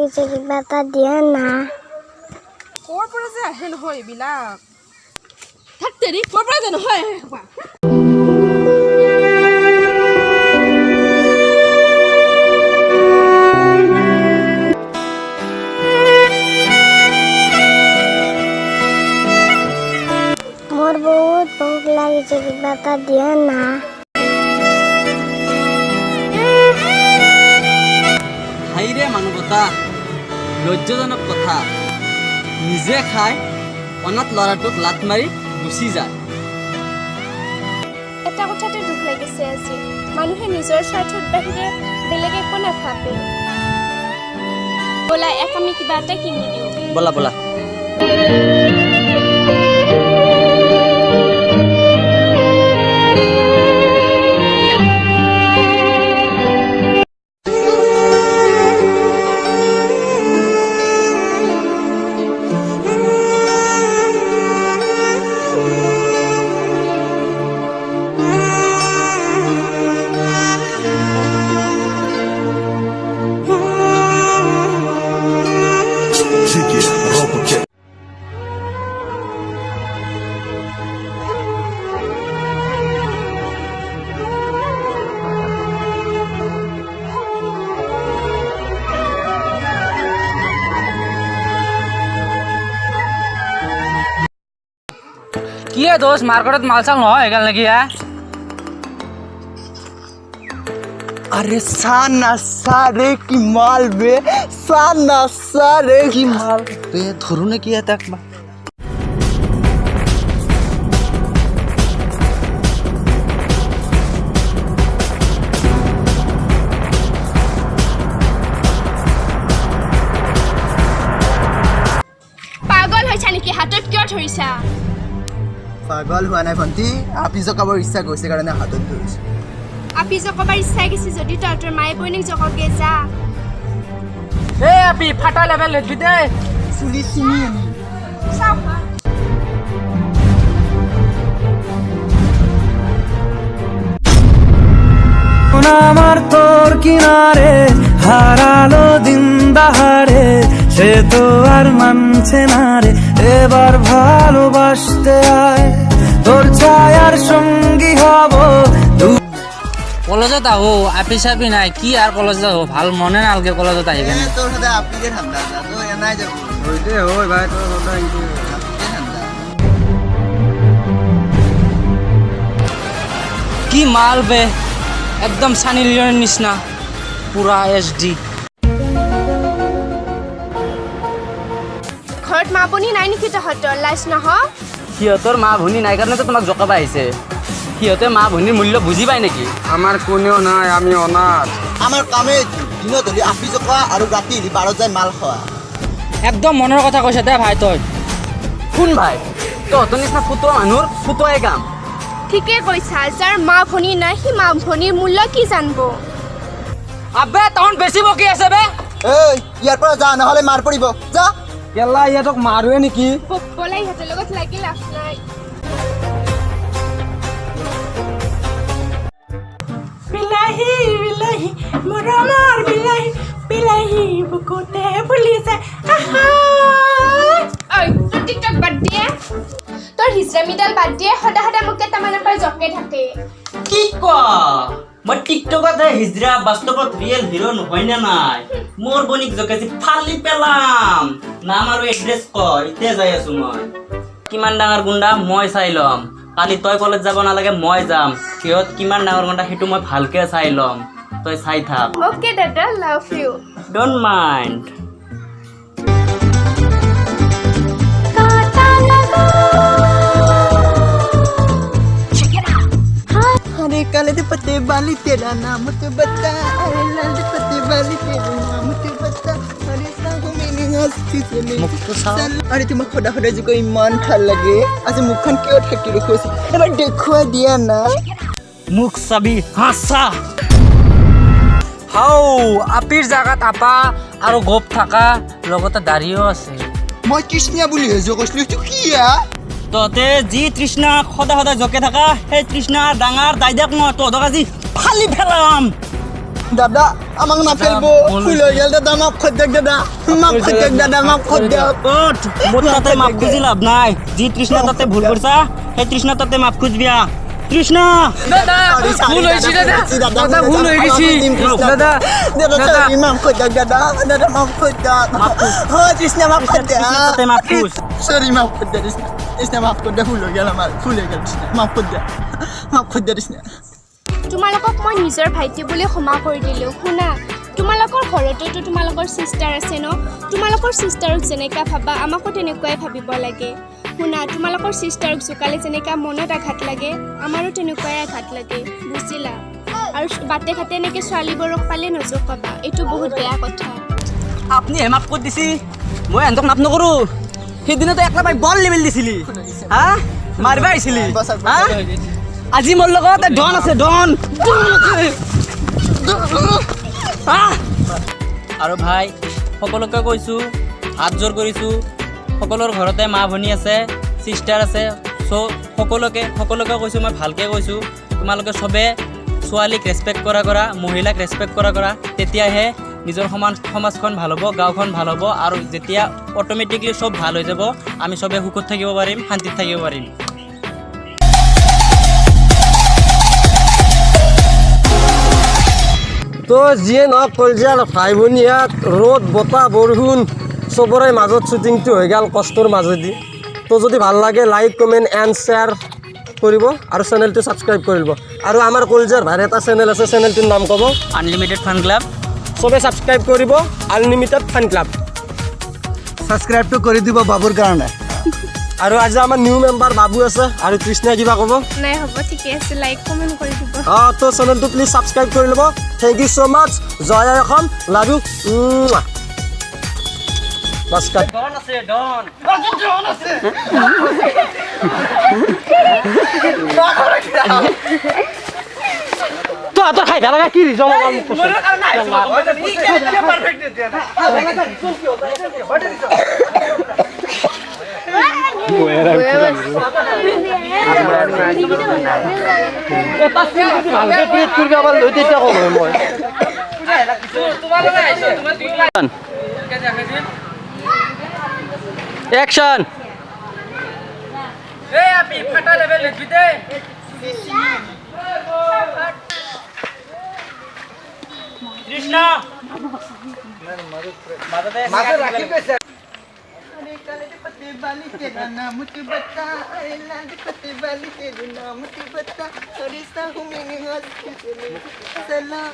লাগিছে কিবা এটা দিয়া না ক'ৰ পৰা যে আহে নহয় এইবিলাক থাক তেৰি ক'ৰ পৰা যে নহয় মোৰ বহুত ভোক লাগিছে কিবা এটা দিয়া না হাইৰে মানৱতা লজ্জাজনক কথা নিজে খাই অনাথ ল'ৰাটোক লাত মাৰি গুচি যায় এটা কথাতে দুখ লাগিছে আজি মানুহে নিজৰ স্বাৰ্থৰ বাহিৰে বেলেগ একো নাভাবে ব'লা আমি কিবা এটা কিনি দিওঁ ব'লা ব'লা কি দোষ মার্কেটত মাল চাল নহয় এগাল নেকি अरे साना सारे की माल बे साना सारे की माल বে ধরু নাকি এটা একবার পাগল হৈছা নেকি হাতত কিয় ধৰিছা पागल हुआ নাই ভন্টি আপি জকাবৰ ইচ্ছা গৈছে কাৰণে হাতত ধৰিছো আপি জকবাৰ ইচ্ছা গেছি যদি তহঁতৰ মায়ে বৈনিক জককে যা এ আপি ফাটা লেভেল লেখি দে চুলি চিঙি আনি আমার তোর কিনারে হারালো দিন দাহারে সে তো আর মানছে না রে এবার ভালোবাসতে আয় তোর ছায়ার সঙ্গী হব কলেজত আহো আপি চাপি নাই কি আর কলেজত আহো ভাল মনে নালগে কলেজত আহি কেনে তোৰ সদায় আপিৰে ঠাণ্ডা তো এনাই যাব হইতে হয় ভাই তোর কথা কিন্তু কি মাল বে একদম সানি লিওনের নিচিনা পুরা এইচডি ঘৰত মা বনি নাই নেকি তহঁতৰ লাজ নহ সিহঁতৰ মা ভনী নাই কাৰণে তো তোমাক জকাব আহিছে সিহঁতে মা ভনীৰ মূল্য বুজি পায় নেকি আমাৰ কোনেও নাই আমি অনাথ আমাৰ কামে দিনত হ'লে আপি জকা আৰু ৰাতি হ'লে বাৰত যায় মাল খোৱা একদম মনৰ কথা কৈছে দে ভাই তই কোন ভাই তহঁতৰ নিচিনা ফুটোৱা মানুহৰ ফুটোৱাই কাম ঠিকে কৈছা যাৰ মা ভনী নাই সি মা ভনীৰ মূল্য কি জানব আবে তহন বেছি বকি আছে বে এই ইয়াৰ পৰা যা নহ'লে মাৰ পৰিব যা কেলা ইহঁতক মাৰোৱে নেকি বলাই সিহঁতৰ লগত লাগি লাভ নাই বিলাহী বিলাহী মৰমৰ বিলাহী বিলাহী বুকুতে ফুলিছে ঐ তোৰ টিকটক বাদ দিয়ে তোৰ হিজৰামিডাল বাদ দিয়ে সদায় সদায় মোক কেইটামানৰ পৰা জকে থাকে কি ক মই টিকটকত হিজৰা বাস্তৱত ৰিয়েল হিৰো নহয় নে নাই মোৰ বনিক জকাইছি ফালি পেলাম নাম আৰু এড্ৰেছ ক এতিয়া যাই আছো মই কিমান ডাঙৰ গুণ্ডা মই চাই ল'ম কালি তই কলেজ যাব নালাগে মই যাম সিহঁত কিমান ডাঙৰ গুণ্ডা সেইটো মই ভালকে চাই ল'ম তই চাই থাক অ'কে দাদা লাভ ইউ ডোন্ট মাইণ্ড अरे काले दे पत्ते वाली तेरा नाम तो बता अरे लाल दे पत्ते वाली तेरा नाम तो बता अरे सागो मेनी हस्ती से মুখটো চাওঁ अरे তোমাক সদা সদায় যে ইমান ভাল লাগে আজি মুখখন কিয় ঠাকি ৰখিছে এবাৰ দেখুৱাই দিয়া না মুখ চাবি হাসা হাও আপিৰ জাগাত আপা আৰু গোপ থাকা লগতে দাড়িও আছে মই কৃষ্ণা বুলি হেজো কৈছিলো তো কিয়া তহঁতে যি তৃষ্ণা সদায় সদায় জকে থাকা সেই তৃষ্ণাৰ ডাঙৰ দাইদাক মই তহঁতক আজি ফালি পেলাম দাদা আমাক না ফেলবো ফুল হয়ে গেল দাদা মাফ করে দেখ দাদা মাফ করে দেখ দাদা মাফ করে দেখ ওঠ মোর তাতে মাপ খুঁজি লাভ নাই যি তৃষ্ণা তাতে ভুল করছা সেই তৃষ্ণা তাতে মাপ খুঁজবিয়া তৃষ্ণা দাদা ভুল হয়েছি দাদা দাদা ভুল হয়ে গেছি দাদা দাদা মাফ করে দেখ দাদা দাদা মাফ করে দেখ হ্যাঁ কৃষ্ণ মাফ করে দেখ তাতে মাপ খুঁজ সরি মাফ করে দে কৃষ্ণ মাফ করে দে ফুল হয়ে গেল আমার ফুল হয়ে গেল মাফ করে দে কৃষ্ণ তোমালোকক মই নিজৰ ভাইটি বুলি ক্ষমা কৰি দিলোঁ শুনা তোমালোকৰ ঘৰততো তোমালোকৰ চিষ্টাৰ আছে ন তোমালোকৰ চিষ্টাৰক যেনেকৈ ভাবা আমাকো তেনেকুৱাই ভাবিব লাগে শুনা তোমালোকৰ চিষ্টাৰক জোকালে যেনেকৈ মনত আঘাত লাগে আমাৰো তেনেকুৱাই আঘাত লাগে বুজিলা আৰু বাটে ঘাটে এনেকৈ ছোৱালীবোৰক পালে নজোকাবা এইটো বহুত বেয়া কথা আপনি হে মাফ কৰি দিছি মই এহেঁতক মাফ নকৰোঁ সেইদিনাতো একলা পাই বল লেবেল দিছিলি হা মাৰিব আহিছিলি হা আজি মোৰ লগত ডন আছে ডন আৰু ভাই সকলোকে কৈছোঁ হাত জোৰ কৰিছোঁ সকলোৰ ঘৰতে মা ভনী আছে চিষ্টাৰ আছে চ' সকলোকে কৈছোঁ মই ভালকৈ কৈছোঁ তোমালোকে চবে ছোৱালীক ৰেচপেক্ট কৰা মহিলাক ৰেচপেক্ট কৰা তেতিয়াহে নিজৰ সমাজখন ভাল হ'ব গাঁওখন ভাল হ'ব আৰু যেতিয়া অট'মেটিকলি চব ভাল হৈ যাব আমি চবে সুখত থাকিব পাৰিম শান্তিত থাকিব পাৰিম তো যিয়ে নহওক কলজাৰ ভাই ভনী ইয়াত ৰ'দ বতাহ বৰষুণ চবৰে মাজত শ্বুটিংটো হৈ গ'ল কষ্টৰ মাজেদি তো যদি ভাল লাগে লাইক কমেণ্ট এণ্ড শ্বেয়াৰ কৰিব আৰু চেনেলটো ছাবস্ক্ৰাইব কৰি ল'ব আৰু আমাৰ কলজাৰ ভাইৰ এটা চেনেল আছে চেনেলটোৰ নাম ক'ব আনলিমিটেড ফান ক্লাব চবে ছাবস্ক্ৰাইব কৰিব আনলিমিটেড ফান ক্লাব সাবস্ক্ৰাইবটো কৰি দিব বাবুৰ কাৰণে আৰু আজি আমাৰ নিউ মেম্বাৰ বাবু আছে আৰু কৃষ্ণই কিবা ক'ব নাই হ'ব ঠিকে আছে লাইক কমেণ্ট কৰি দিব তো চেনেলটো প্লিজ ছাবস্ক্ৰাইব কৰি ল'ব থেংক ইউ ছ' মাছ জয় আই অসম লাভ ইউ বাছ কাট ডন আছে ডন তো খাই ভাল লাগা কি ৰিজন একশন তৃষ্ণা पत्ते बाली तेरा नाम मुझे बता लाल पत्ते बाली तेरा नाम मुझे बता रिश्ता हूँ मैंने हाथ सलाम